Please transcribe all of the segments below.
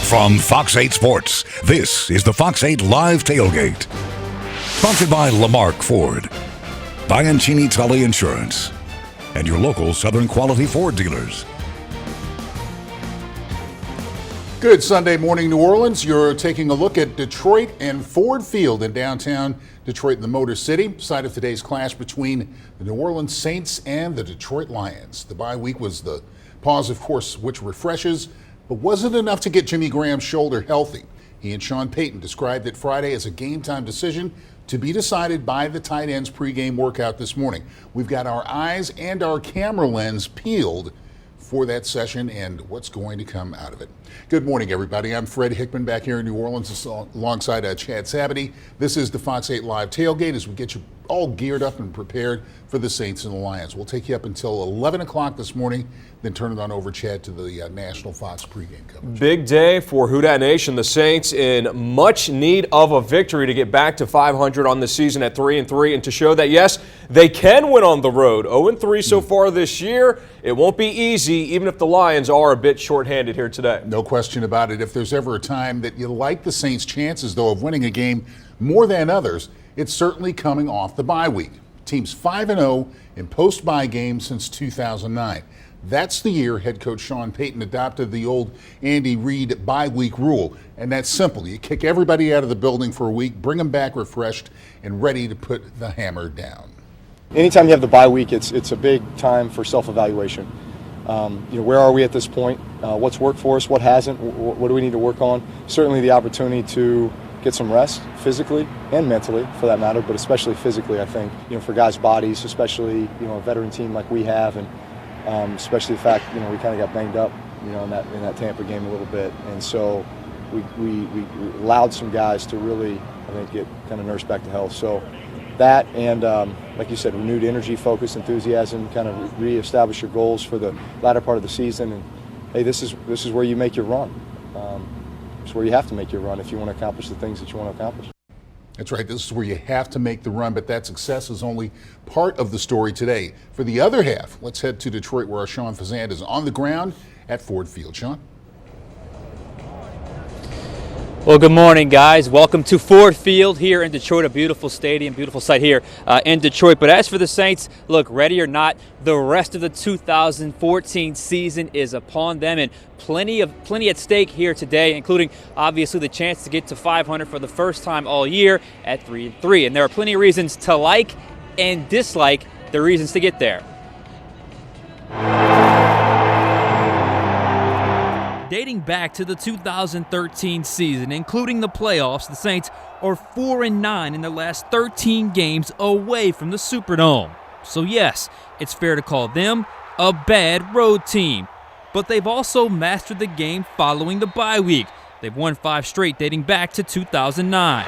From Fox 8 Sports, this is the Fox 8 Live Tailgate. Sponsored by Lamarck Ford, Bianchini Tully Insurance, and your local Southern Quality Ford dealers. Good Sunday morning, New Orleans. You're taking a look at Detroit and Ford Field in downtown Detroit in the Motor City, site of today's clash between the New Orleans Saints and the Detroit Lions. The bye week was the pause, of course, which refreshes, but wasn't enough to get Jimmy Graham's shoulder healthy. He and Sean Payton described it Friday as a game-time decision to be decided by the tight ends pregame workout this morning. We've got our eyes and our camera lens peeled for that session and what's going to come out of it. Good morning, everybody. I'm Fred Hickman back here in New Orleans alongside Chad Sabity. This is the Fox 8 Live Tailgate as we get you all geared up and prepared for the Saints and the Lions. We'll take you up until 11 o'clock this morning, then turn it on over, Chad, to the National Fox pregame coverage. Big day for Houdat Nation. The Saints in much need of a victory to get back to 500 on the season at 3-3 and to show that, yes, they can win on the road. 0-3 so far this year. It won't be easy, even if the Lions are a bit shorthanded here today. No question about it. If there's ever a time that you like the Saints' chances, though, of winning a game more than others, it's certainly coming off the bye week. Team's 5-0 in post-bye games since 2009. That's the year head coach Sean Payton adopted the old Andy Reid bye week rule. And that's simple. You kick everybody out of the building for a week, bring them back refreshed and ready to put the hammer down. Anytime you have the bye week, it's a big time for self-evaluation. Where are we at this point? What's worked for us? What hasn't? What do we need to work on? Certainly the opportunity to get some rest physically and mentally, for that matter, but especially physically, I think, for guys' bodies, especially, a veteran team like we have, and especially the fact, we kind of got banged up, in that Tampa game a little bit. And so we allowed some guys to really, I think, get kind of nursed back to health. So that and, like you said, renewed energy, focus, enthusiasm, kind of reestablish your goals for the latter part of the season. And, hey, this is where you make your run. It's where you have to make your run if you want to accomplish the things that you want to accomplish. That's right. This is where you have to make the run, but that success is only part of the story today. For the other half, let's head to Detroit where our Sean Fazand is on the ground at Ford Field. Sean? Well, good morning, guys. Welcome to Ford Field here in Detroit, a beautiful stadium, beautiful site here in Detroit. But as for the Saints, look, ready or not, the rest of the 2014 season is upon them, and plenty at stake here today, including obviously the chance to get to 500 for the first time all year at 3-3. And there are plenty of reasons to like and dislike the reasons to get there. Dating back to the 2013 season, including the playoffs, the Saints are 4-9 in their last 13 games away from the Superdome. So yes, it's fair to call them a bad road team. But they've also mastered the game following the bye week. They've won 5 straight dating back to 2009.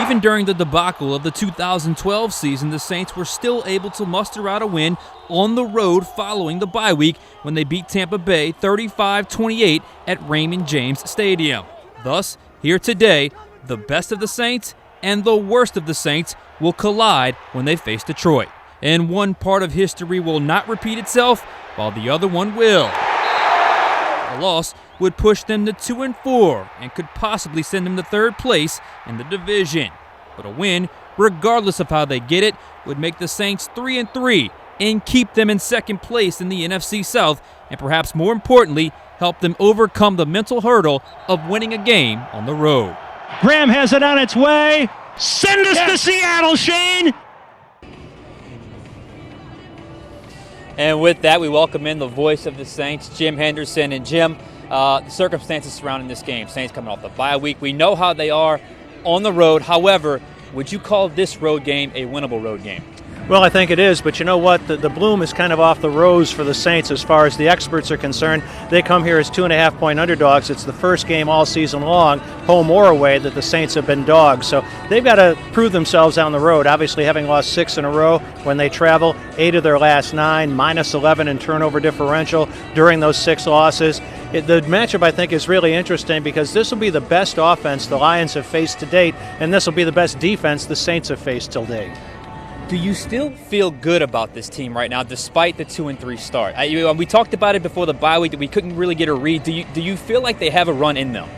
Even during the debacle of the 2012 season, the Saints were still able to muster out a win on the road following the bye week when they beat Tampa Bay 35-28 at Raymond James Stadium. Thus, here today, the best of the Saints and the worst of the Saints will collide when they face Detroit. And one part of history will not repeat itself, while the other one will. A loss would push them to 2-4 and could possibly send them to third place in the division. But a win, regardless of how they get it, would make the Saints 3-3 and keep them in second place in the NFC South, and perhaps more importantly, help them overcome the mental hurdle of winning a game on the road. Graham has it on its way. Send us to Seattle, Shane! And with that, we welcome in the voice of the Saints, Jim Henderson. And Jim, the circumstances surrounding this game, Saints coming off the bye week, we know how they are on the road. However, would you call this road game a winnable road game? Well, I think it is, but you know what? The bloom is kind of off the rose for the Saints as far as the experts are concerned. They come here as 2.5-point underdogs. It's the first game all season long, home or away, that the Saints have been dogs. So they've got to prove themselves on the road. Obviously, having lost 6 in a row when they travel, 8 of their last 9, minus 11 in turnover differential during those 6 losses. The matchup, I think, is really interesting because this will be the best offense the Lions have faced to date, and this will be the best defense the Saints have faced till date. Do you still feel good about this team right now, despite the 2-3 start? We talked about it before the bye week that we couldn't really get a read. Do you feel like they have a run in them?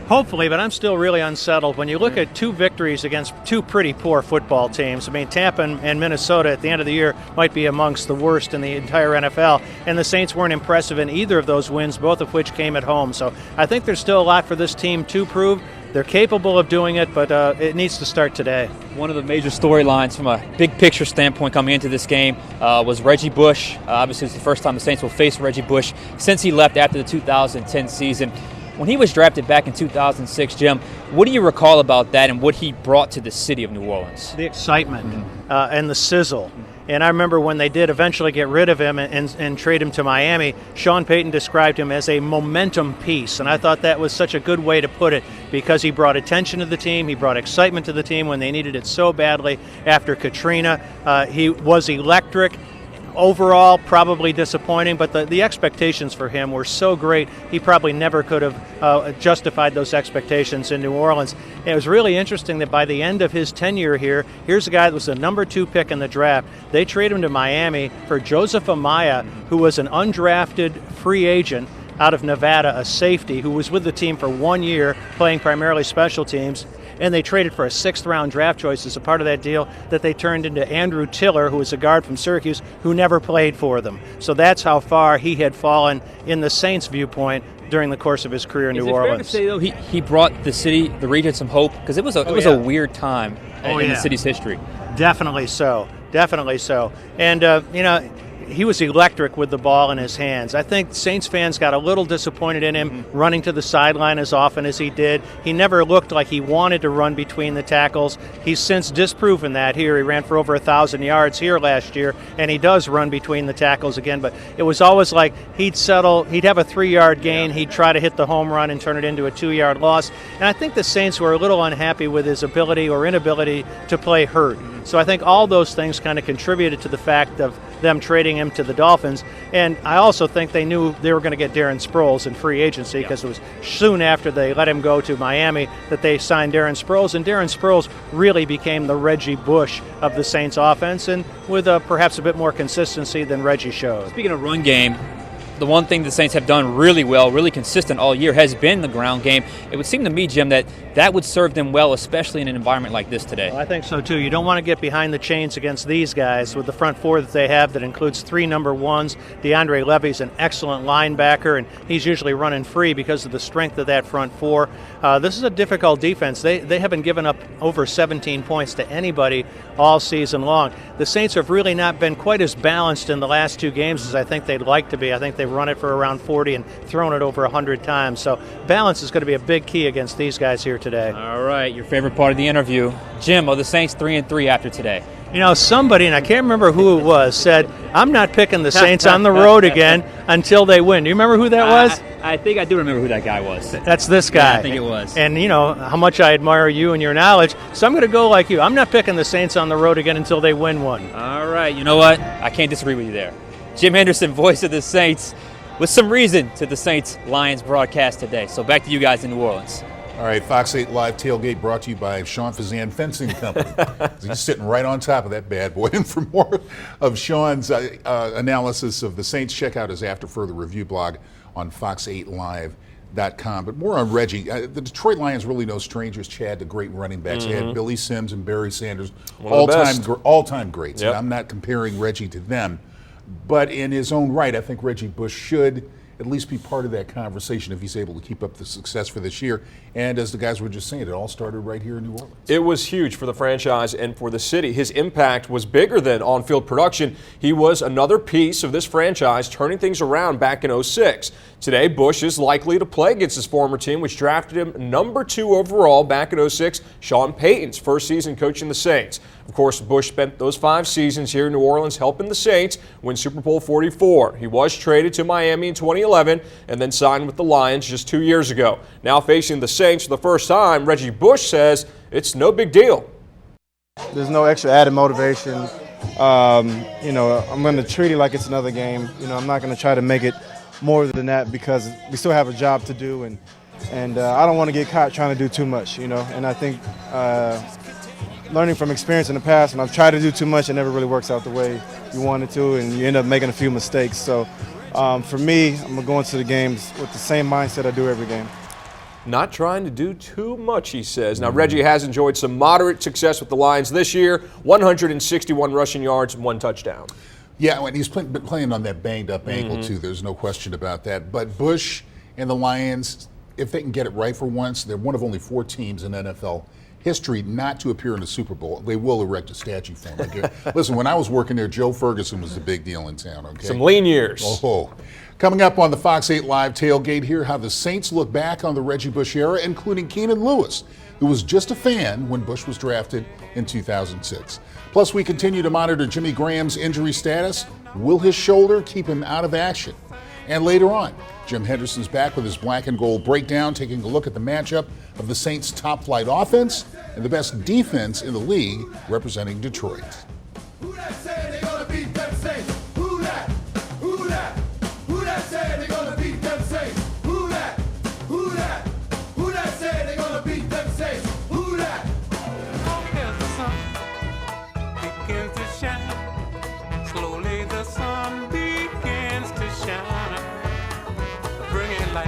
Hopefully, but I'm still really unsettled. When you look at 2 victories against 2 pretty poor football teams, I mean, Tampa and Minnesota at the end of the year might be amongst the worst in the entire NFL, and the Saints weren't impressive in either of those wins, both of which came at home. So I think there's still a lot for this team to prove. They're capable of doing it, but it needs to start today. One of the major storylines from a big picture standpoint coming into this game was Reggie Bush. Obviously, it's the first time the Saints will face Reggie Bush since he left after the 2010 season. When he was drafted back in 2006, Jim, what do you recall about that and what he brought to the city of New Orleans? The excitement and the sizzle. And I remember when they did eventually get rid of him and trade him to Miami, Sean Payton described him as a momentum piece. And I thought that was such a good way to put it because he brought attention to the team. He brought excitement to the team when they needed it so badly after Katrina. He was electric. Overall, probably disappointing, but the expectations for him were so great, he probably never could have justified those expectations in New Orleans. And it was really interesting that by the end of his tenure here, here's a guy that was the number 2 pick in the draft. They traded him to Miami for Joseph Amaya, who was an undrafted free agent out of Nevada, a safety who was with the team for 1 year, playing primarily special teams. And they traded for a 6th-round draft choice as a part of that deal that they turned into Andrew Tiller, who was a guard from Syracuse, who never played for them. So that's how far he had fallen in the Saints' viewpoint during the course of his career in New Orleans. Is it fair to say, though, he brought the city, the region, some hope? Because it was a weird time in the city's history. Definitely so. Definitely so. And, he was electric with the ball in his hands. I think Saints fans got a little disappointed in him running to the sideline as often as he did. He never looked like he wanted to run between the tackles. He's since disproven that here. He ran for over 1,000 yards here last year, and he does run between the tackles again. But it was always like he'd settle, he'd have a 3-yard gain, he'd try to hit the home run and turn it into a 2-yard loss. And I think the Saints were a little unhappy with his ability or inability to play hurt. So I think all those things kind of contributed to the fact of them trading him to the Dolphins. And I also think they knew they were going to get Darren Sproles in free agency because it was soon after they let him go to Miami that they signed Darren Sproles. And Darren Sproles really became the Reggie Bush of the Saints offense, and with perhaps a bit more consistency than Reggie showed. Speaking of run game, the one thing the Saints have done really well, really consistent all year, has been the ground game. It would seem to me, Jim, that would serve them well, especially in an environment like this today. Well, I think so, too. You don't want to get behind the chains against these guys with the front 4 that they have that includes 3 number 1s. DeAndre Levy's an excellent linebacker, and he's usually running free because of the strength of that front 4. This is a difficult defense. They haven't given up over 17 points to anybody all season long. The Saints have really not been quite as balanced in the last 2 games as I think they'd like to be. I think they've run it for around 40 and thrown it over 100 times. So balance is going to be a big key against these guys here today. All right, your favorite part of the interview. Jim, are the Saints 3-3 after today? You know, somebody, and I can't remember who it was, said, I'm not picking the Saints on the road again until they win. Do you remember who that was? I think I do remember who that guy was. That's this guy. Yeah, I think it was. And you know how much I admire you and your knowledge, so I'm going to go like you. I'm not picking the Saints on the road again until they win one. All right, you know what? I can't disagree with you there. Jim Henderson, voice of the Saints, with some reason to the Saints-Lions broadcast today. So back to you guys in New Orleans. All right, Fox 8 Live Tailgate brought to you by Sean Fazan Fencing Company. He's sitting right on top of that bad boy. And for more of Sean's analysis of the Saints, check out his After Further Review blog on fox8live.com. But more on Reggie. The Detroit Lions really no strangers, Chad, to great running backs. They had Billy Sims and Barry Sanders, all-time greats. Yep. And I'm not comparing Reggie to them. But in his own right, I think Reggie Bush should at least be part of that conversation if he's able to keep up the success for this year. And as the guys were just saying, it all started right here in New Orleans. It was huge for the franchise and for the city. His impact was bigger than on-field production. He was another piece of this franchise turning things around back in '06. Today, Bush is likely to play against his former team, which drafted him number 2 overall back in '06, Sean Payton's first season coaching the Saints. Of course, Bush spent those 5 seasons here in New Orleans helping the Saints win Super Bowl 44. He was traded to Miami in 2011 and then signed with the Lions just 2 years ago. Now facing the Saints for the first time, Reggie Bush says it's no big deal. There's no extra added motivation. I'm going to treat it like it's another game. I'm not going to try to make it more than that because we still have a job to do, and I don't want to get caught trying to do too much, And I think learning from experience in the past. When I've tried to do too much, it never really works out the way you want it to, and you end up making a few mistakes. So for me, I'm going to go into the games with the same mindset I do every game. Not trying to do too much, he says. Now, Reggie has enjoyed some moderate success with the Lions this year, 161 rushing yards and 1 touchdown. Yeah, and he's been playing on that banged-up ankle, too. There's no question about that. But Bush and the Lions, if they can get it right for once, they're one of only 4 teams in NFL history not to appear in the Super Bowl. They will erect a statue for him. Listen, when I was working there, Joe Ferguson was the big deal in town, okay? Some lean years. Oh. Coming up on the Fox 8 Live Tailgate, hear how the Saints look back on the Reggie Bush era, including Keenan Lewis, who was just a fan when Bush was drafted in 2006. Plus, we continue to monitor Jimmy Graham's injury status. Will his shoulder keep him out of action? And later on, Jim Henderson's back with his black and gold breakdown, taking a look at the matchup of the Saints' top-flight offense and the best defense in the league, representing Detroit. Who that say they gonna beat them Saints? Who that? Who that? Who that say they gonna beat them Saints? Who that? Who that? Who that say they gonna beat them Saints? Who that? As the sun begins to shine, slowly the sun begins to shine, bringing light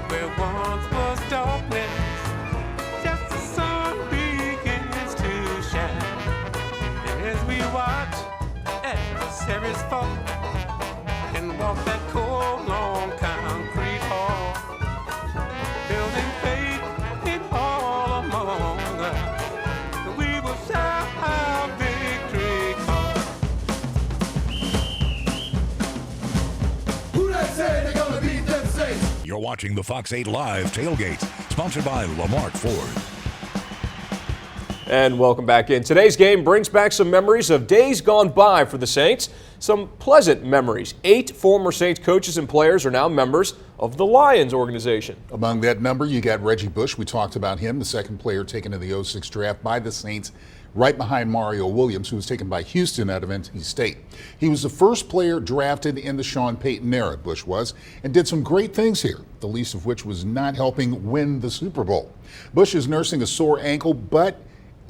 where once was darkness. Just the sun begins to shine, and as we watch as the series fall and walk that cold, long concrete hall, building faith in all among us, we will shout our victory call. Who that say they gonna beat them Saints? You're watching the Fox 8 Live Tailgate, sponsored by Lamarck Ford. And welcome back in. Today's game brings back some memories of days gone by for the Saints. Some pleasant memories. 8 former Saints coaches and players are now members of the Lions organization. Among that number, you got Reggie Bush. We talked about him, the second player taken in the 06 draft by the Saints, right behind Mario Williams, who was taken by Houston out of NC State. He was the first player drafted in the Sean Payton era, Bush was, and did some great things here, the least of which was not helping win the Super Bowl. Bush is nursing a sore ankle, but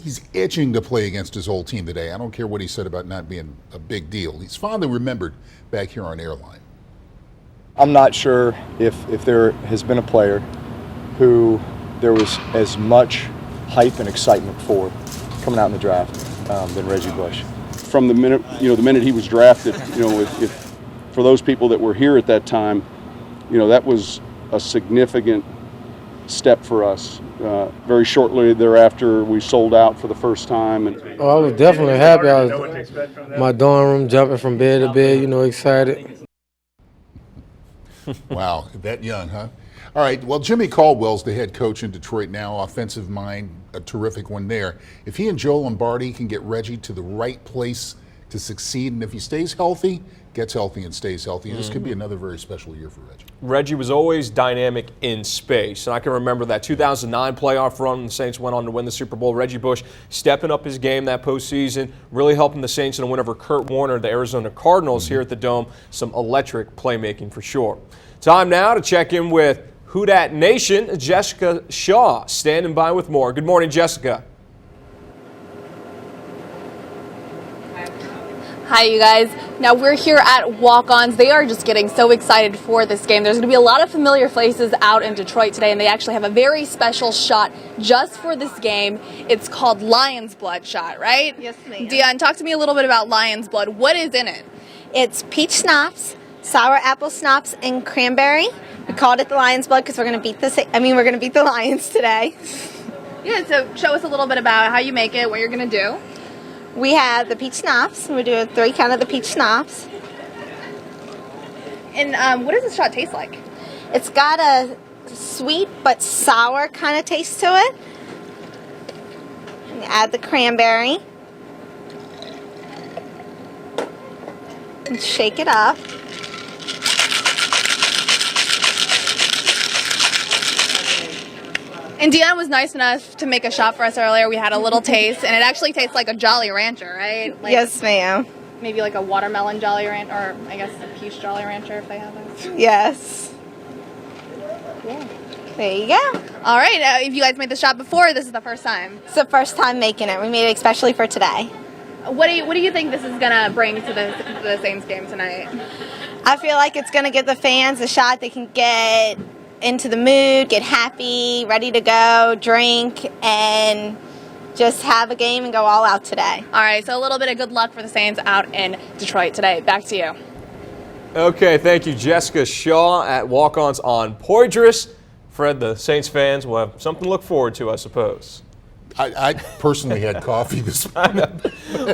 he's itching to play against his old team today. I don't care what he said about not being a big deal. He's fondly remembered back here on Airline. I'm not sure if there has been a player who there was as much hype and excitement for coming out in the draft than Reggie Bush. From the minute he was drafted, if for those people that were here at that time, that was a significant step for us. Very shortly thereafter, we sold out for the first time. I was definitely happy. I was in my dorm room, jumping from bed to bed, excited. Wow, that young, huh? All right, well, Jimmy Caldwell's the head coach in Detroit now, offensive mind, a terrific one there. If he and Joe Lombardi can get Reggie to the right place to succeed, and if he stays healthy, gets healthy and stays healthy, this could be another very special year for Reggie. Reggie was always dynamic in space. And I can remember that 2009 playoff run when the Saints went on to win the Super Bowl. Reggie Bush stepping up his game that postseason, really helping the Saints in a win over Kurt Warner, the Arizona Cardinals here at the Dome. Some electric playmaking for sure. Time now to check in with Who Dat Nation, Jessica Shaw, standing by with more. Good morning, Jessica. Hi, you guys. Now we're here at Walk-Ons. They are just getting so excited for this game. There's going to be a lot of familiar faces out in Detroit today, and they actually have a very special shot just for this game. It's called Lion's Blood shot, right? Yes, ma'am. Dion, talk to me a little bit about Lion's Blood. What is in it? It's peach schnapps, sour apple schnapps, and cranberry. We called it the Lion's Blood because we're going to beat the Lions today. Yeah, so show us a little bit about how you make it, what you're going to do. We have the peach schnapps. We do a 3 count of the peach schnapps. And what does this shot taste like? It's got a sweet but sour kind of taste to it. And add the cranberry. And shake it up. And Deanna was nice enough to make a shot for us earlier. We had a little taste, and it actually tastes like a Jolly Rancher, right? Like, yes, ma'am. Maybe like a watermelon Jolly Rancher, or I guess a peach Jolly Rancher if they have it. Yes. Yeah. There you go. All right. If you guys made the shot before, this is the first time. It's the first time making it. We made it especially for today. What do you think this is gonna bring to the Saints game tonight? I feel like it's going to give the fans a shot. They can get into the mood, get happy, ready to go, drink, and just have a game and go all out today. All right, so a little bit of good luck for the Saints out in Detroit today. Back to you. Okay, thank you, Jessica Shaw at Walk-Ons on Poydras. Fred, the Saints fans will have something to look forward to, I suppose. I personally had coffee this morning.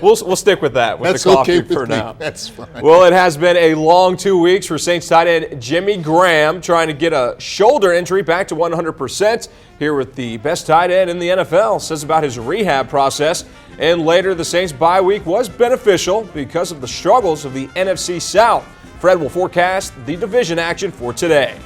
We'll stick with that, with That's the coffee okay for with me. now. That's fine. Well, it has been a long 2 weeks for Saints tight end Jimmy Graham trying to get a shoulder injury back to 100%. Here with the best tight end in the NFL, says about his rehab process. And later, the Saints bye week was beneficial because of the struggles of the NFC South. Fred will forecast the division action for today.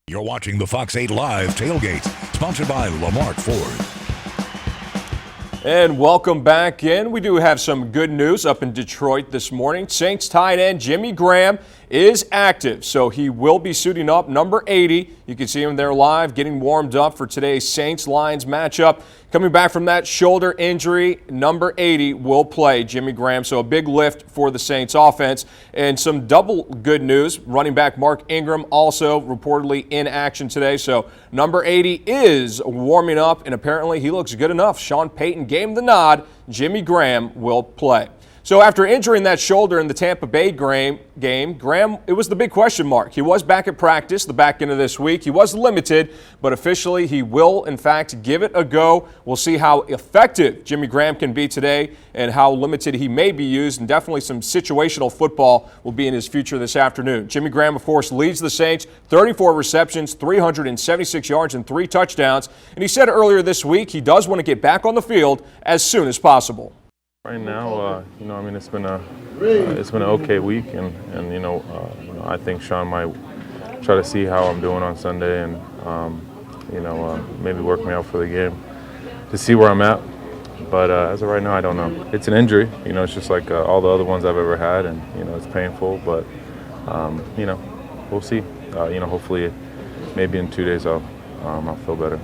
You're watching the Fox 8 Live Tailgate, sponsored by Lamarck Ford. And welcome back in. We do have some good news up in Detroit this morning. Saints tight end Jimmy Graham is active, so he will be suiting up number 80. You can see him there live getting warmed up for today's Saints-Lions matchup. Coming back from that shoulder injury, number 80 will play Jimmy Graham, so a big lift for the Saints offense. And some double good news, running back Mark Ingram also reportedly in action today, so number 80 is warming up, and apparently he looks good enough. Sean Payton gave him the nod. Jimmy Graham will play. So after injuring that shoulder in the Tampa Bay game, Graham, it was the big question mark. He was back at practice the back end of this week. He was limited, but officially he will, in fact, give it a go. We'll see how effective Jimmy Graham can be today and how limited he may be used, and definitely some situational football will be in his future this afternoon. Jimmy Graham, of course, leads the Saints, 34 receptions, 376 yards, and 3 touchdowns. And he said earlier this week he does want to get back on the field as soon as possible. Right now, it's been an okay week, and I think Sean might try to see how I'm doing on Sunday, and maybe work me out for the game to see where I'm at. But as of right now, I don't know. It's an injury, it's just like all the other ones I've ever had, and it's painful. But we'll see. Hopefully, maybe in 2 days I'll feel better.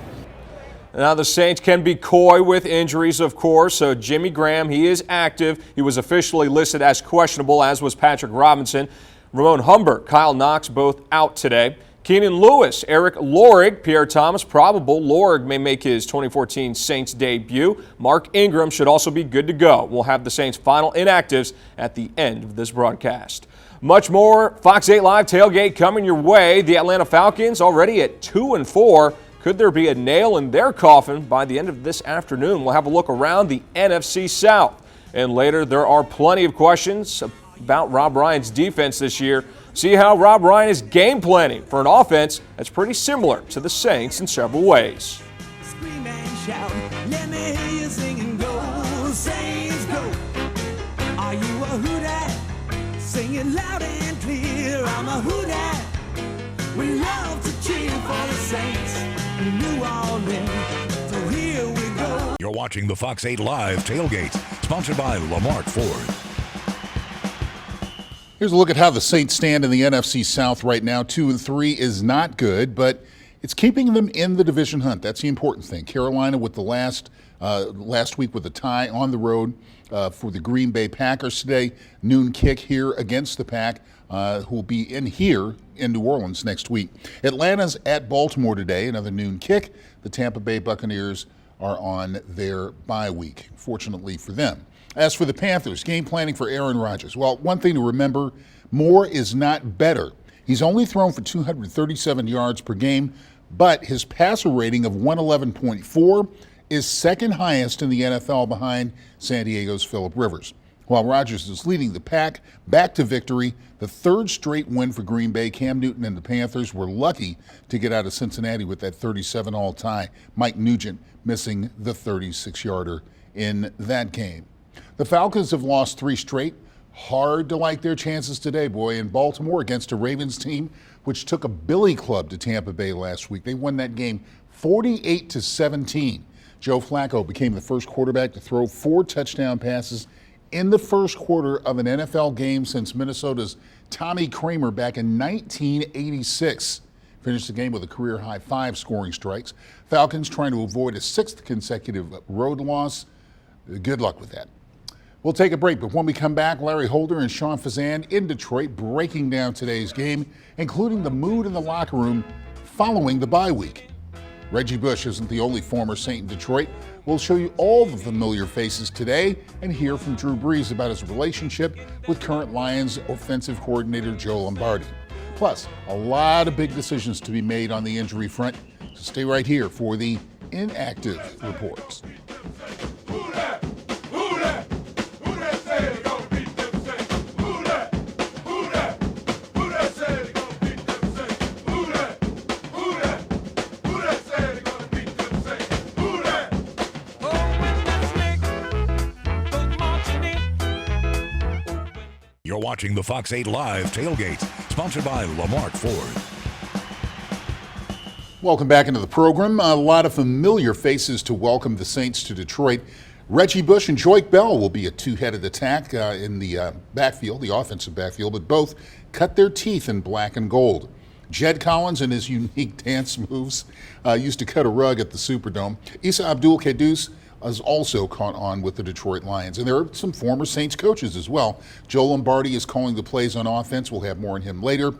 Now the Saints can be coy with injuries, of course, so Jimmy Graham, he is active. He was officially listed as questionable, as was Patrick Robinson. Ramon Humbert, Kyle Knox, both out today. Keenan Lewis, Eric Lorig, Pierre Thomas, probable. Lorig may make his 2014 Saints debut. Mark Ingram should also be good to go. We'll have the Saints' final inactives at the end of this broadcast. Much more Fox 8 Live Tailgate coming your way. The Atlanta Falcons already at 2-4. Could there be a nail in their coffin by the end of this afternoon? We'll have a look around the NFC South. And later, there are plenty of questions about Rob Ryan's defense this year. See how Rob Ryan is game planning for an offense that's pretty similar to the Saints in several ways. Scream and shout, let me hear you sing and go, Saints go. Are you a hootie? Sing it loud and clear, I'm a hootie. We love to cheer for the Saints. So here we go. You're watching the Fox 8 Live Tailgate, sponsored by Lamarck Ford. Here's a look at how the Saints stand in the NFC South right now. 2-3 is not good, but it's keeping them in the division hunt. That's the important thing. Carolina with the last week with a tie on the road for the Green Bay Packers today. Noon kick here against the Pack, who will be in here in New Orleans next week. Atlanta's at Baltimore today, another noon kick. The Tampa Bay Buccaneers are on their bye week, fortunately for them. As for the Panthers, game planning for Aaron Rodgers. Well, one thing to remember, more is not better. He's only thrown for 237 yards per game, but his passer rating of 111.4 is second highest in the NFL behind San Diego's Phillip Rivers. While Rodgers is leading the pack back to victory, the third straight win for Green Bay, Cam Newton and the Panthers were lucky to get out of Cincinnati with that 37-all tie. Mike Nugent missing the 36-yarder in that game. The Falcons have lost 3 straight. Hard to like their chances today, boy, in Baltimore against a Ravens team which took a billy club to Tampa Bay last week. They won that game 48-17. Joe Flacco became the first quarterback to throw 4 touchdown passes in the first quarter of an NFL game since Minnesota's Tommy Kramer back in 1986. Finished the game with a career-high 5 scoring strikes. Falcons trying to avoid a 6th consecutive road loss. Good luck with that. We'll take a break, but when we come back, Larry Holder and Sean Fazan in Detroit breaking down today's game, including the mood in the locker room following the bye week. Reggie Bush isn't the only former Saint in Detroit. We'll show you all the familiar faces today and hear from Drew Brees about his relationship with current Lions offensive coordinator Joe Lombardi. Plus, a lot of big decisions to be made on the injury front. So stay right here for the inactive reports. You're watching the Fox 8 Live Tailgate, sponsored by Lamarck Ford. Welcome back into the program. A lot of familiar faces to welcome the Saints to Detroit. Reggie Bush and Joique Bell will be a two-headed attack in the backfield, the offensive backfield, but both cut their teeth in black and gold. Jed Collins and his unique dance moves used to cut a rug at the Superdome. Issa Abdul-Quddus has also caught on with the Detroit Lions. And there are some former Saints coaches as well. Joe Lombardi is calling the plays on offense. We'll have more on him later.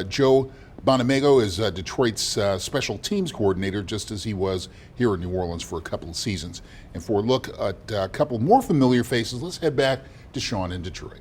Joe Bonamego is Detroit's special teams coordinator, just as he was here in New Orleans for a couple of seasons. And for a look at a couple more familiar faces, let's head back to Sean in Detroit.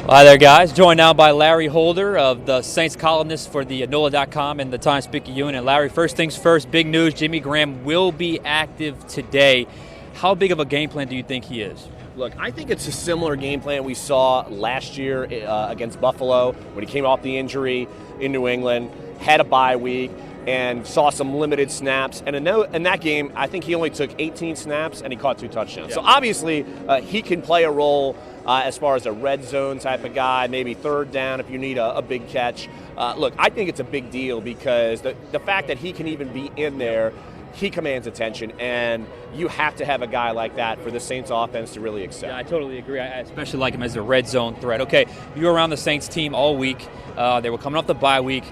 Hi there, guys. Joined now by Larry Holder of the Saints columnist for the NOLA.com and the Times-Picayune. And Larry, first things first, big news, Jimmy Graham will be active today. How big of a game plan do you think he is? Look, I think it's a similar game plan we saw last year against Buffalo when he came off the injury in New England, had a bye week, and saw some limited snaps. And in that game, I think he only took 18 snaps and he caught 2 touchdowns. Yeah. So obviously, he can play a role as far as a red zone type of guy, maybe third down if you need a big catch. Look, I think it's a big deal because the fact that he can even be in there, he commands attention, and you have to have a guy like that for the Saints offense to really excel. Yeah, I totally agree. I especially like him as a red zone threat. Okay, you were around the Saints team all week. They were coming off the bye week.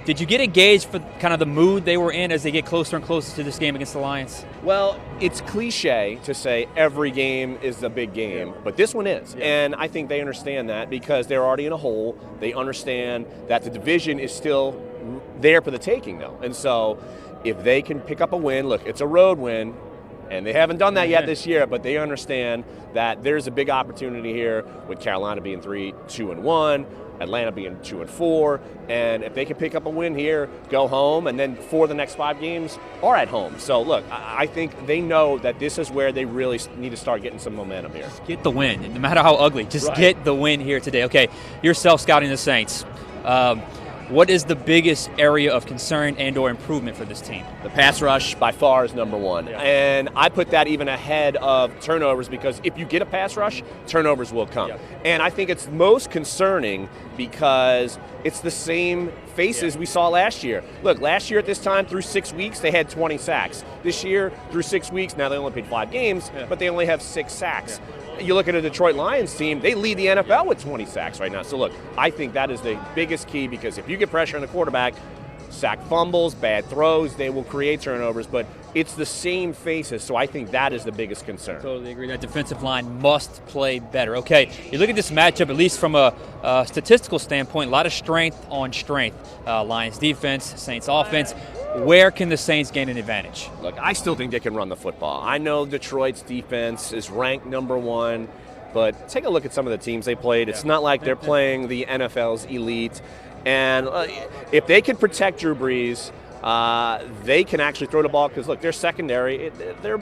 Did you get a gauge for kind of the mood they were in as they get closer and closer to this game against the Lions? Well, it's cliche to say every game is a big game, but this one is. Yeah. And I think they understand that because they're already in a hole. They understand that the division is still there for the taking, though. And so if they can pick up a win, look, it's a road win, and they haven't done that yet this year, but they understand that there's a big opportunity here with Carolina being 3-2-1, Atlanta being 2-4, and if they can pick up a win here, go home, and then 4 of the next 5 games are at home. So look, I think they know that this is where they really need to start getting some momentum here. Just get the win, no matter how ugly. Just get the win here today. Okay, you're self-scouting the Saints. What is the biggest area of concern and or improvement for this team? The pass rush by far is number one. Yeah. And I put that even ahead of turnovers because if you get a pass rush, turnovers will come. Yeah. And I think it's most concerning because it's the same faces we saw last year. Look, last year at this time, through 6 weeks, they had 20 sacks. This year, through 6 weeks, now they only played 5 games, but they only have 6 sacks. Yeah. You look at a Detroit Lions team, they lead the NFL with 20 sacks right now. So look, I think that is the biggest key because if you get pressure on the quarterback, sack fumbles, bad throws, they will create turnovers, but it's the same faces, so I think that is the biggest concern. Totally agree. That defensive line must play better. Okay, you look at this matchup, at least from a statistical standpoint, a lot of strength on strength. Lions defense, Saints offense. Where can the Saints gain an advantage? Look, I still think they can run the football. I know Detroit's defense is ranked number 1, but take a look at some of the teams they played. It's not like they're playing the NFL's elite. And if they can protect Drew Brees, they can actually throw the ball because, look, they're secondary. They're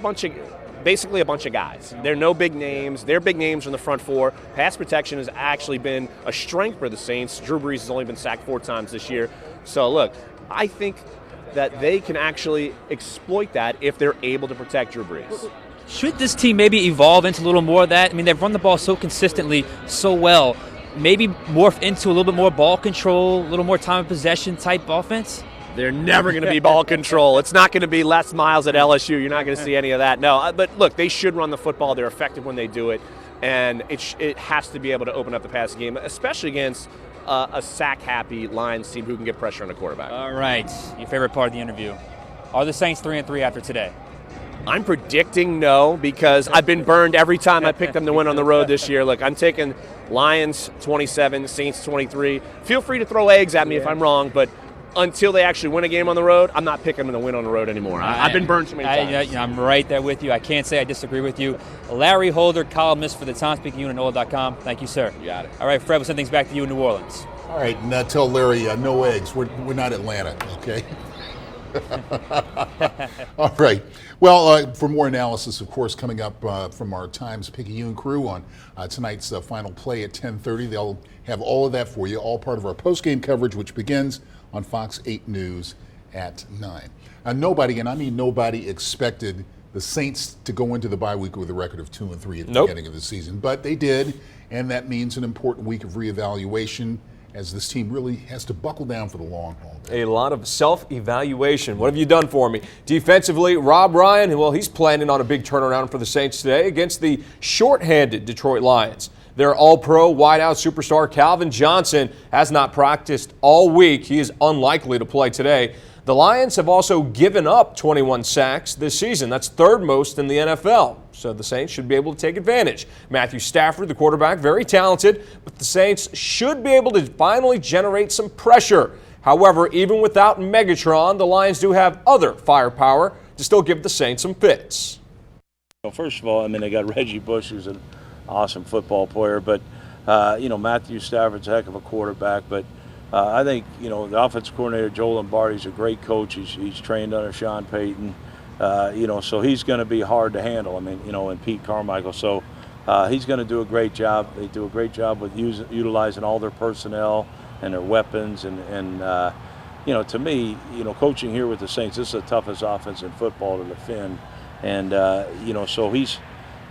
basically a bunch of guys. They're no big names. They're big names from the front four. Pass protection has actually been a strength for the Saints. Drew Brees has only been sacked 4 times this year. So, look, I think that they can actually exploit that if they're able to protect Drew Brees. Should this team maybe evolve into a little more of that? I mean, they've run the ball so consistently, so well. Maybe morph into a little bit more ball control, a little more time of possession type offense? They're never going to be ball control. It's not going to be Les Miles at LSU. You're not going to see any of that. No, but look, they should run the football. They're effective when they do it. And it has to be able to open up the passing game, especially against a sack-happy Lions team who can get pressure on the quarterback. All right, your favorite part of the interview. Are the Saints 3-3 after today? I'm predicting no because I've been burned every time I picked them to win on the road this year. Look, I'm taking Lions 27, Saints 23. Feel free to throw eggs at me if I'm wrong, but until they actually win a game on the road, I'm not picking them to win on the road anymore. I've been burned so many times. I'm right there with you. I can't say I disagree with you. Larry Holder, columnist for the TimeSpeakingUnit.com. Thank you, sir. You got it. All right, Fred, we'll send things back to you in New Orleans. All right, now tell Larry no eggs. We're not Atlanta, okay? All right. Well, for more analysis, of course, coming up from our Times-Picayune crew on tonight's final play at 10:30. They'll have all of that for you, all part of our post-game coverage, which begins on Fox 8 News at 9. Nobody, and I mean nobody, expected the Saints to go into the bye week with a record of 2-3 at the beginning of the season, but they did, and that means an important week of reevaluation as this team really has to buckle down for the long haul. A lot of self-evaluation. What have you done for me? Defensively, Rob Ryan, well, he's planning on a big turnaround for the Saints today against the short-handed Detroit Lions. Their all-pro wideout superstar Calvin Johnson has not practiced all week. He is unlikely to play today. The Lions have also given up 21 sacks this season. That's third most in the NFL. So the Saints should be able to take advantage. Matthew Stafford, the quarterback, very talented, but the Saints should be able to finally generate some pressure. However, even without Megatron, the Lions do have other firepower to still give the Saints some fits. Well, first of all, I mean, they got Reggie Bush, who's an awesome football player, but, Matthew Stafford's a heck of a quarterback, but I think, the offensive coordinator, Joe Lombardi's a great coach. He's trained under Sean Payton, so he's going to be hard to handle. I mean, and Pete Carmichael. So he's going to do a great job. They do a great job with utilizing all their personnel and their weapons. And to me, coaching here with the Saints, this is the toughest offense in football to defend. And, so he's,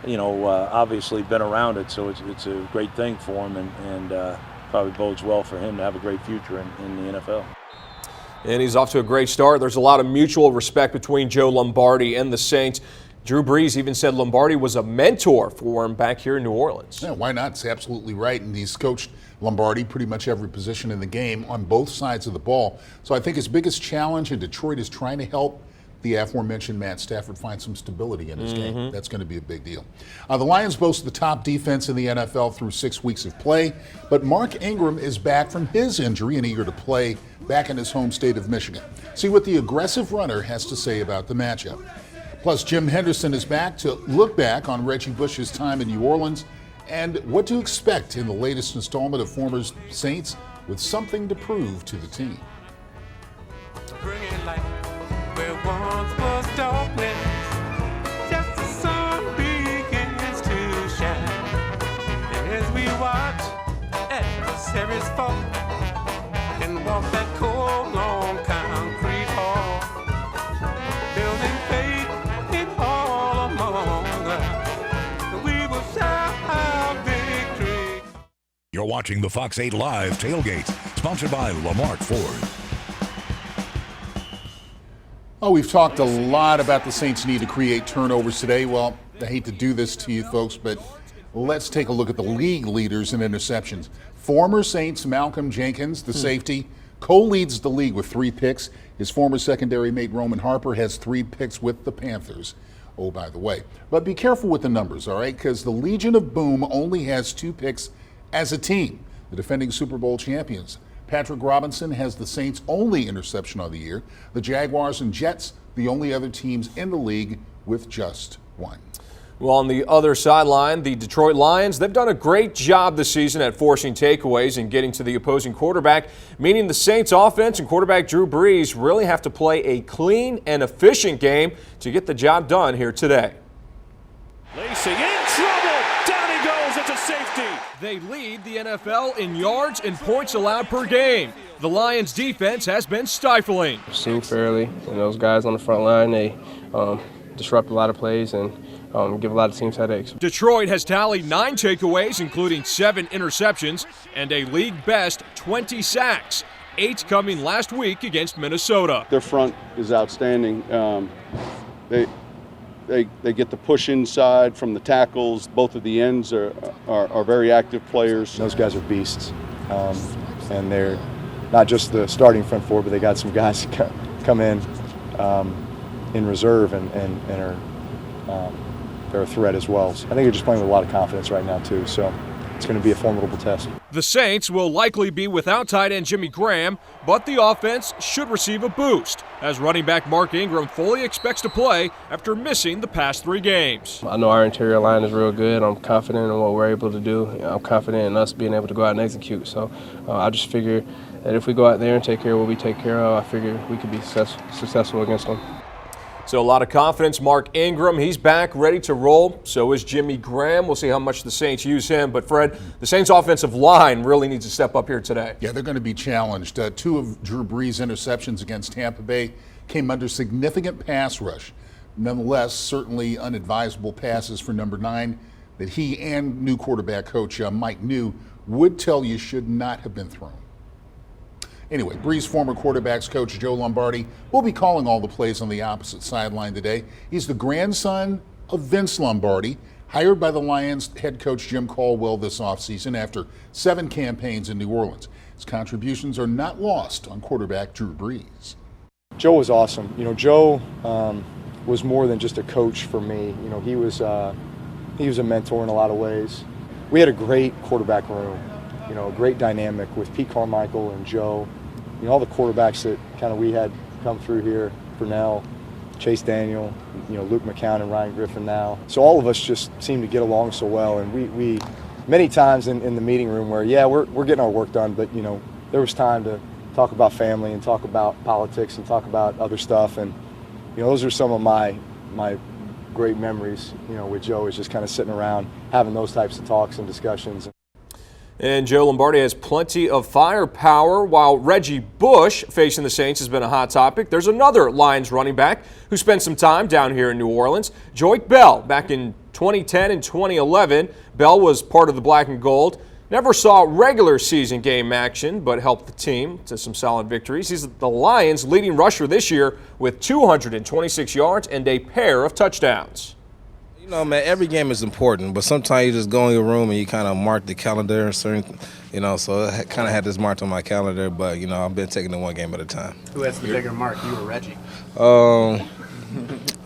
obviously been around it. So it's a great thing for him. And probably bodes well for him to have a great future in the NFL. And he's off to a great start. There's a lot of mutual respect between Joe Lombardi and the Saints. Drew Brees even said Lombardi was a mentor for him back here in New Orleans. Yeah, why not? It's absolutely right. And he's coached Lombardi pretty much every position in the game on both sides of the ball. So I think his biggest challenge in Detroit is trying to help the aforementioned Matt Stafford find some stability in his game. That's going to be a big deal. The Lions boast the top defense in the NFL through 6 weeks of play, but Mark Ingram is back from his injury and eager to play back in his home state of Michigan. See what the aggressive runner has to say about the matchup. Plus, Jim Henderson is back to look back on Reggie Bush's time in New Orleans and what to expect in the latest installment of former Saints with something to prove to the team. Bringing light where once was darkness, just the sun begins to shine. And as we watch adversaries fall and walk that cold, long concrete hall, building faith in all among us, we will shout our victory. You're watching the Fox 8 Live Tailgate, sponsored by Lamarck Ford. Oh, we've talked a lot about the Saints' need to create turnovers today. Well, I hate to do this to you folks, but let's take a look at the league leaders in interceptions. Former Saints Malcolm Jenkins, the safety, co-leads the league with 3 picks. His former secondary mate Roman Harper has 3 picks with the Panthers. Oh, by the way. But be careful with the numbers, all right? Because the Legion of Boom only has 2 picks as a team, the defending Super Bowl champions. Patrick Robinson has the Saints' only interception of the year. The Jaguars and Jets, the only other teams in the league with just 1. Well, on the other sideline, the Detroit Lions, they've done a great job this season at forcing takeaways and getting to the opposing quarterback, meaning the Saints offense and quarterback Drew Brees really have to play a clean and efficient game to get the job done here today. Lacey in trouble. Down he goes. It's a safety. They lead the NFL in yards and points allowed per game. The Lions defense has been stifling. Sue Fairley and those guys on the front line, they disrupt a lot of plays and give a lot of teams headaches. Detroit has tallied 9 takeaways, including 7 interceptions, and a league-best 20 sacks, 8 coming last week against Minnesota. Their front is outstanding. They get the push inside from the tackles. Both of the ends are very active players. Those guys are beasts, and they're not just the starting front four, but they got some guys come in reserve and are they're a threat as well. So I think they're just playing with a lot of confidence right now too. So it's going to be a formidable test. The Saints will likely be without tight end Jimmy Graham, but the offense should receive a boost as running back Mark Ingram fully expects to play after missing the past 3 games. I know our interior line is real good. I'm confident in what we're able to do. I'm confident in us being able to go out and execute. So I just figure that if we go out there and take care of what we take care of, I figure we could be successful against them. So a lot of confidence. Mark Ingram, he's back, ready to roll. So is Jimmy Graham. We'll see how much the Saints use him. But, Fred, the Saints' offensive line really needs to step up here today. Yeah, they're going to be challenged. 2 of Drew Brees' interceptions against Tampa Bay came under significant pass rush. Nonetheless, certainly unadvisable passes for number 9 that he and new quarterback coach Mike New would tell you should not have been thrown. Anyway, Brees' former quarterbacks coach Joe Lombardi will be calling all the plays on the opposite sideline today. He's the grandson of Vince Lombardi, hired by the Lions head coach Jim Caldwell this offseason after 7 campaigns in New Orleans. His contributions are not lost on quarterback Drew Brees. Joe was awesome. You know, Joe was more than just a coach for me. You know, he was a mentor in a lot of ways. We had a great quarterback room. You know, a great dynamic with Pete Carmichael and Joe. You know, all the quarterbacks that kind of we had come through here, Purnell, Chase Daniel, you know, Luke McCown and Ryan Griffin now. So all of us just seem to get along so well. And we many times in the meeting room where, yeah, we're getting our work done, but, you know, there was time to talk about family and talk about politics and talk about other stuff. And, you know, those are some of my great memories, you know, with Joe, is just kind of sitting around having those types of talks and discussions. And Joe Lombardi has plenty of firepower. While Reggie Bush facing the Saints has been a hot topic, there's another Lions running back who spent some time down here in New Orleans, Joique Bell. Back in 2010 and 2011, Bell was part of the black and gold. Never saw regular season game action, but helped the team to some solid victories. He's the Lions' leading rusher this year with 226 yards and a pair of touchdowns. You know, man, every game is important, but sometimes you just go in your room and you kind of mark the calendar and certain, you know, so I kind of had this marked on my calendar, but, you know, I've been taking it 1 game at a time. Who has the bigger mark, you or Reggie?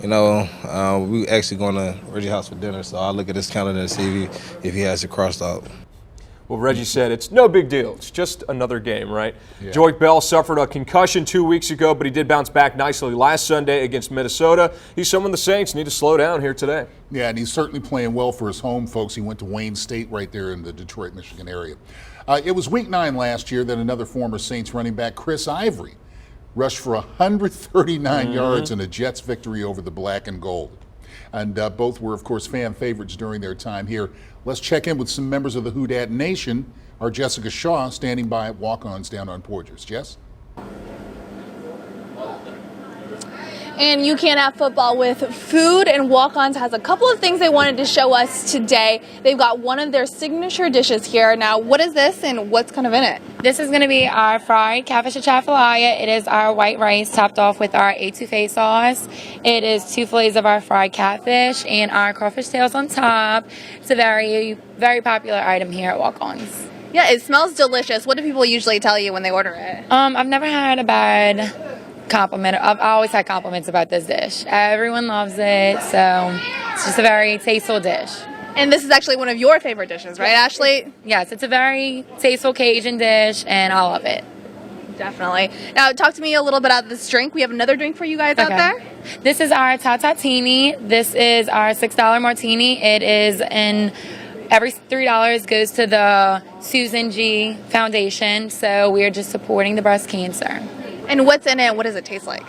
You know, we actually going to Reggie's house for dinner, so I'll look at his calendar and see if he has it crossed out. Well, Reggie said it's no big deal. It's just another game, right? Yeah. Joique Bell suffered a concussion 2 weeks ago, but he did bounce back nicely last Sunday against Minnesota. He's someone the Saints need to slow down here today. Yeah, and he's certainly playing well for his home, folks. He went to Wayne State right there in the Detroit, Michigan area. It was week 9 last year that another former Saints running back, Chris Ivory, rushed for 139 yards in a Jets victory over the black and gold. And both were, of course, fan favorites during their time here. Let's check in with some members of the Who Dat Nation. Our Jessica Shaw standing by at Walk-Ons down on Porgers. Jess? And you can't have football with food, and Walk-Ons has a couple of things they wanted to show us today. They've got one of their signature dishes here. Now, what is this and what's kind of in it? This is going to be our fried catfish atchafalaya. It is our white rice topped off with our etouffee sauce. It is 2 fillets of our fried catfish and our crawfish tails on top. It's a very, very popular item here at Walk-Ons. Yeah, it smells delicious. What do people usually tell you when they order it? I've never had a bad compliment. I've always had compliments about this dish. Everyone loves it, so it's just a very tasteful dish. And this is actually one of your favorite dishes, right, Ashley? Yes, it's a very tasteful Cajun dish, and I love it. Definitely. Now, talk to me a little bit about this drink. We have another drink for you guys out there. This is our Tatatini. This is our $6 martini. It is every $3 goes to the Susan G Foundation. So we are just supporting the breast cancer. And what's in it? What does it taste like?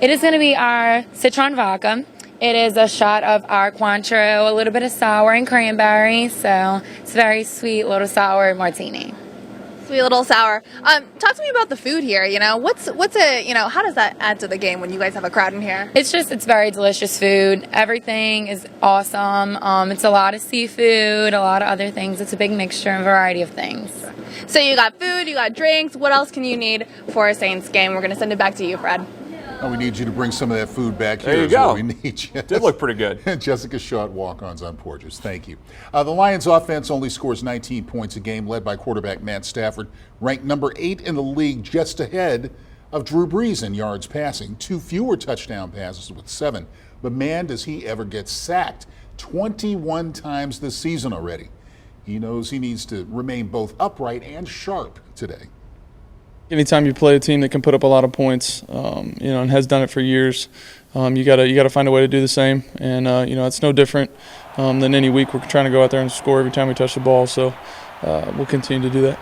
It is going to be our citron vodka. It is a shot of our Cointreau, a little bit of sour and cranberry. So it's a very sweet little sour martini. Sweet little sour. Talk to me about the food here. What's how does that add to the game when you guys have a crowd in here? It's very delicious food. Everything is awesome. It's a lot of seafood, a lot of other things. It's a big mixture and variety of things. So you got food, you got drinks. What else can you need for a Saints game? We're going to send it back to you, Fred. Oh, we need you to bring some of that food back here. There you is go. what we need. Did look pretty good. Jessica Shaw at Walk-Ons on Porches. Thank you. The Lions offense only scores 19 points a game, led by quarterback Matt Stafford, ranked number 8 in the league, just ahead of Drew Brees in yards passing. 2 fewer touchdown passes with 7. But man, does he ever get sacked. 21 times this season already. He knows he needs to remain both upright and sharp today. Anytime you play a team that can put up a lot of points, and has done it for years, you gotta find a way to do the same. And it's no different than any week. We're trying to go out there and score every time we touch the ball. So we'll continue to do that.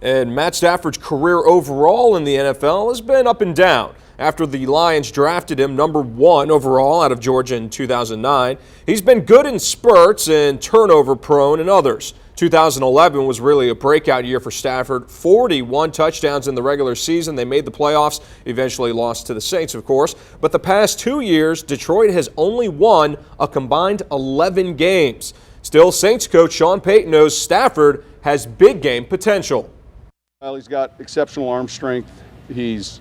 And Matt Stafford's career overall in the NFL has been up and down. After the Lions drafted him number 1 overall out of Georgia in 2009, he's been good in spurts and turnover prone in others. 2011 was really a breakout year for Stafford. 41 touchdowns in the regular season. They made the playoffs, eventually lost to the Saints, of course. But the past 2 years, Detroit has only won a combined 11 games. Still, Saints coach Sean Payton knows Stafford has big game potential. Well, he's got exceptional arm strength. He's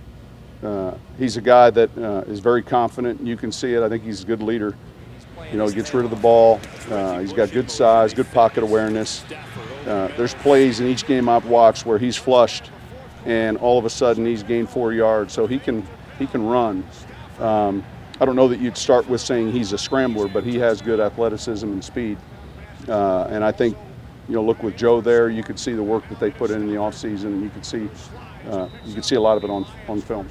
a guy that is very confident. You can see it. I think he's a good leader. He gets rid of the ball. He's got good size, good pocket awareness. There's plays in each game I've watched where he's flushed, and all of a sudden he's gained 4 yards. So he can run. I don't know that you'd start with saying he's a scrambler, but he has good athleticism and speed. And I think, look with Joe there, you could see the work that they put in the offseason, and you could see a lot of it on film.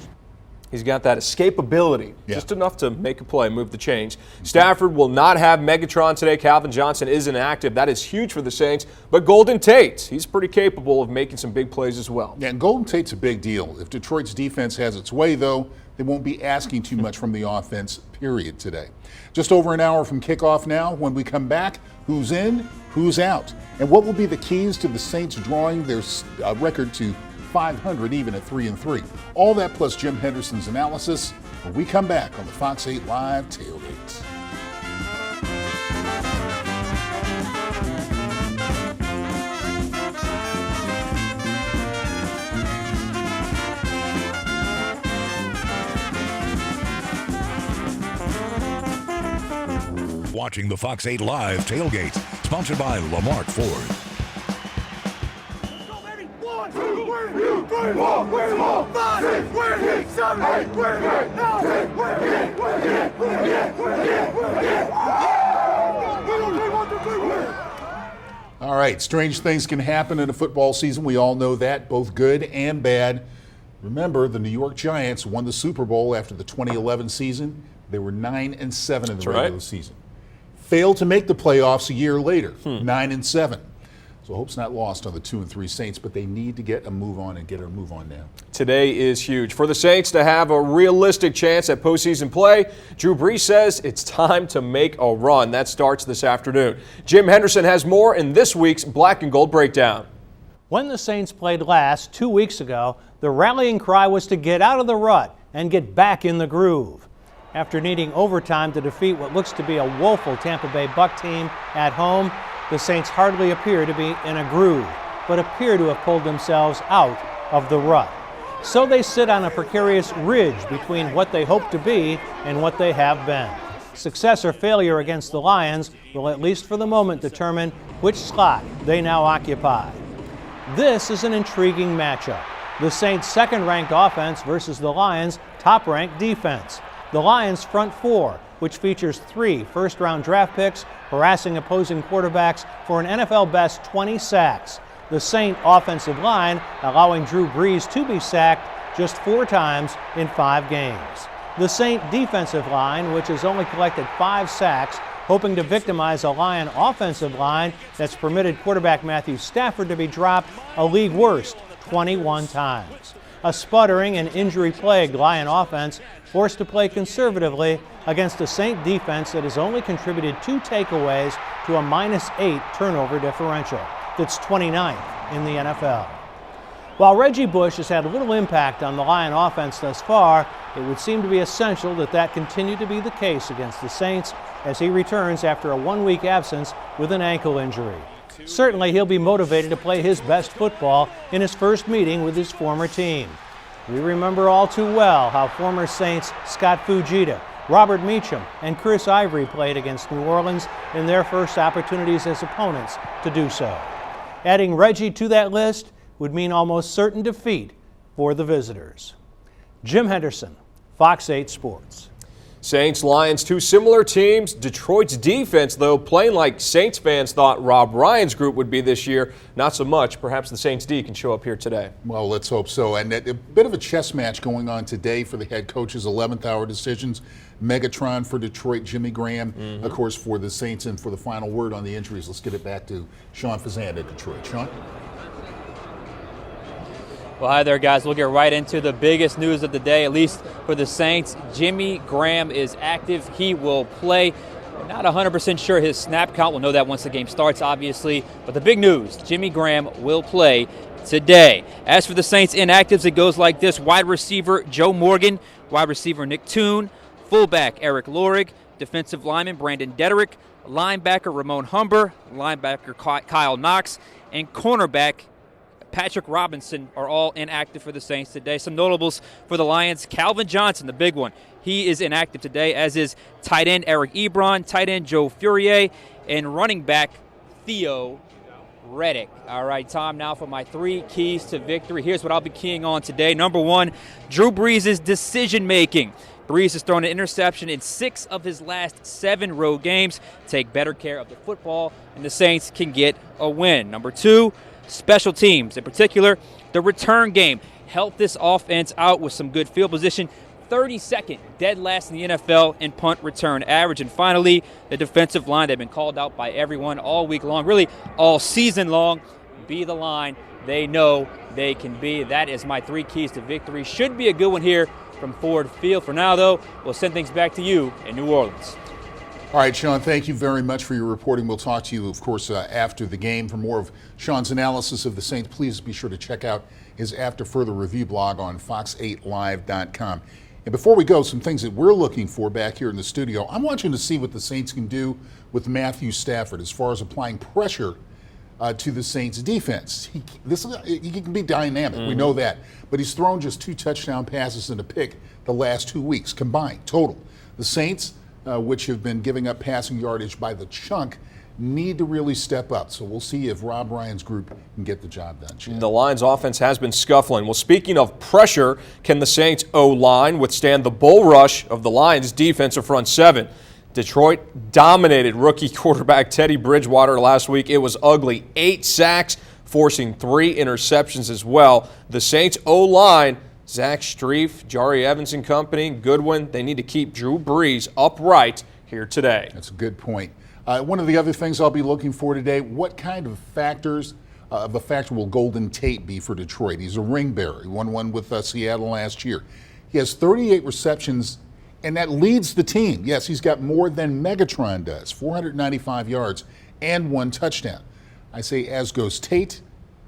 He's got that escapability, just enough to make a play, move the chains. Stafford will not have Megatron today. Calvin Johnson is inactive. That is huge for the Saints. But Golden Tate, he's pretty capable of making some big plays as well. Yeah, and Golden Tate's a big deal. If Detroit's defense has its way, though, they won't be asking too much from the offense, period, today. Just over an hour from kickoff now. When we come back, who's in, who's out, and what will be the keys to the Saints drawing their record to 500 even at 3-3. All that plus Jim Henderson's analysis when we come back on the Fox 8 Live Tailgate. Watching the Fox 8 Live Tailgate, sponsored by Lamarck Ford. All right, strange things can happen in a football season. We all know that, both good and bad. Remember, the New York Giants won the Super Bowl after the 2011 season. They were 9-7 in the regular season. Failed to make the playoffs a year later, 9-7. So hope's not lost on the 2-3 Saints, but they need to get a move on and get a move on now. Today is huge. For the Saints to have a realistic chance at postseason play, Drew Brees says it's time to make a run. That starts this afternoon. Jim Henderson has more in this week's Black and Gold Breakdown. When the Saints played last 2 weeks ago, the rallying cry was to get out of the rut and get back in the groove. After needing overtime to defeat what looks to be a woeful Tampa Bay Buck team at home, the Saints hardly appear to be in a groove, but appear to have pulled themselves out of the rut. So they sit on a precarious ridge between what they hope to be and what they have been. Success or failure against the Lions will, at least for the moment, determine which slot they now occupy. This is an intriguing matchup. The Saints' second-ranked offense versus the Lions' top-ranked defense. The Lions' front four, which features 3 first-round draft picks, harassing opposing quarterbacks for an NFL best 20 sacks. The Saint offensive line allowing Drew Brees to be sacked just 4 times in 5 games. The Saint defensive line, which has only collected 5 sacks, hoping to victimize a Lion offensive line that's permitted quarterback Matthew Stafford to be dropped a league worst 21 times. A sputtering and injury-plagued Lion offense forced to play conservatively against a Saint defense that has only contributed 2 takeaways to a -8 turnover differential. That's 29th in the NFL. While Reggie Bush has had little impact on the Lion offense thus far, it would seem to be essential that continue to be the case against the Saints as he returns after a 1-week absence with an ankle injury. Certainly he'll be motivated to play his best football in his first meeting with his former team. We remember all too well how former Saints Scott Fujita, Robert Meacham, and Chris Ivory played against New Orleans in their first opportunities as opponents to do so. Adding Reggie to that list would mean almost certain defeat for the visitors. Jim Henderson, Fox 8 Sports. Saints, Lions, 2 similar teams. Detroit's defense, though, playing like Saints fans thought Rob Ryan's group would be this year. Not so much. Perhaps the Saints D can show up here today. Well, let's hope so. And a bit of a chess match going on today for the head coach's 11th hour decisions. Megatron for Detroit, Jimmy Graham, of course, for the Saints. And for the final word on the injuries, let's get it back to Sean Fazan at Detroit. Sean? Well, hi there, guys. We'll get right into the biggest news of the day, at least for the Saints. Jimmy Graham is active. He will play. We're not 100% sure his snap count. We'll know that once the game starts, obviously. But the big news, Jimmy Graham will play today. As for the Saints inactives, it goes like this. Wide receiver Joe Morgan, wide receiver Nick Toon, fullback Eric Lorig, defensive lineman Brandon Dederick, linebacker Ramon Humber, linebacker Kyle Knox, and cornerback Patrick Robinson are all inactive for the Saints today. Some notables for the Lions, Calvin Johnson, the big one. He is inactive today, as is tight end Eric Ebron, tight end Joe Fourier, and running back Theo Reddick. All right, time now for my 3 keys to victory. Here's what I'll be keying on today. Number 1, Drew Brees' decision-making. Brees has thrown an interception in 6 of his last 7 road games. Take better care of the football, and the Saints can get a win. Number 2, special teams, in particular, the return game. Help this offense out with some good field position. 32nd, dead last in the NFL in punt return average. And finally, the defensive line. They've been called out by everyone all week long, really all season long. Be the line they know they can be. That is my 3 keys to victory. Should be a good one here from Ford Field. For now, though, we'll send things back to you in New Orleans. All right, Sean, thank you very much for your reporting. We'll talk to you, of course, after the game. For more of Sean's analysis of the Saints, please be sure to check out his After Further Review blog on fox8live.com. And before we go, some things that we're looking for back here in the studio. I'm watching to see what the Saints can do with Matthew Stafford as far as applying pressure to the Saints defense. He can be dynamic, we know that. But he's thrown just 2 touchdown passes and a pick the last 2 weeks combined, total. The Saints, which have been giving up passing yardage by the chunk, need to really step up. So we'll see if Rob Ryan's group can get the job done. Chad. The Lions offense has been scuffling. Well, speaking of pressure, can the Saints O-line withstand the bull rush of the Lions defensive front 7? Detroit dominated rookie quarterback Teddy Bridgewater last week. It was ugly. 8 sacks, forcing 3 interceptions as well. The Saints O-line, Zach Strief, Jari Evans and company, Goodwin, they need to keep Drew Brees upright here today. That's a good point. One of the other things I'll be looking for today, what kind of factor will Golden Tate be for Detroit? He's a ring bearer. He won one with Seattle last year. He has 38 receptions, and that leads the team. Yes, he's got more than Megatron does, 495 yards and 1 touchdown. I say as goes Tate,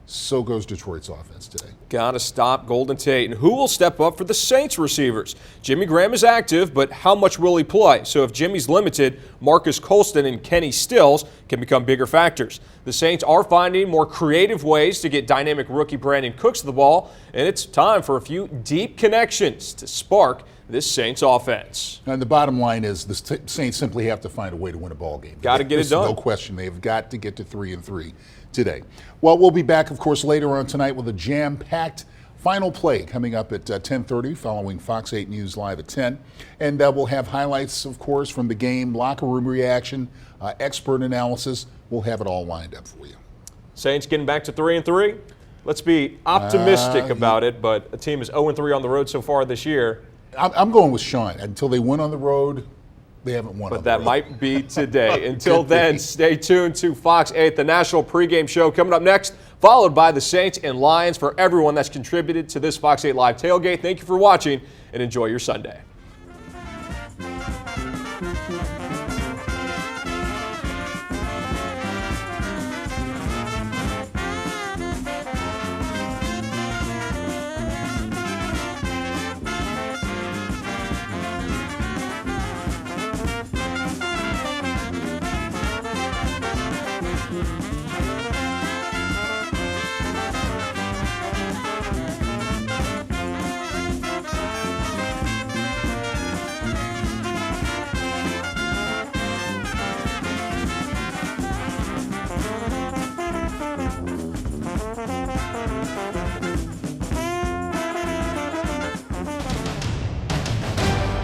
so goes Detroit's offense today. Got to stop Golden Tate. And who will step up for the Saints receivers? Jimmy Graham is active, but how much will he play? So if Jimmy's limited, Marcus Colston and Kenny Stills can become bigger factors. The Saints are finding more creative ways to get dynamic rookie Brandon Cooks the ball, and it's time for a few deep connections to spark this Saints offense. And the bottom line is the Saints simply have to find a way to win a ball game. Got to get it done. No question. They've got to get to 3-3 today. Well, we'll be back, of course, later on tonight with a jam-packed final play coming up at 10:30 following Fox 8 News Live at 10. And we'll have highlights, of course, from the game, locker room reaction, expert analysis. We'll have it all lined up for you. Saints getting back to 3-3. Let's be optimistic about it, but a team is 0-3 on the road so far this year. I'm going with Sean. Until they win on the road, they haven't won on the road. But that might be today. Until then, stay tuned to Fox 8, the national pregame show coming up next, followed by the Saints and Lions. For everyone that's contributed to this Fox 8 Live Tailgate, thank you for watching and enjoy your Sunday.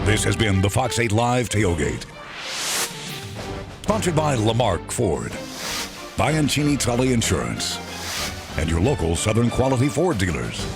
This has been the Fox 8 Live Tailgate. Sponsored by Lamarck Ford, Bianchini Tully Insurance, and your local Southern Quality Ford dealers.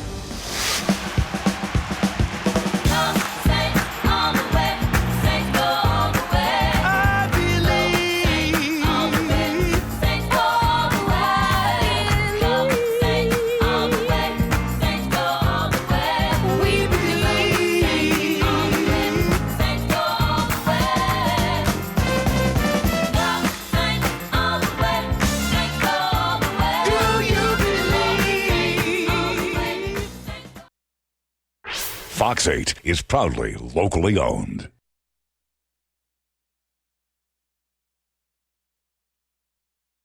Fox 8 is proudly locally owned.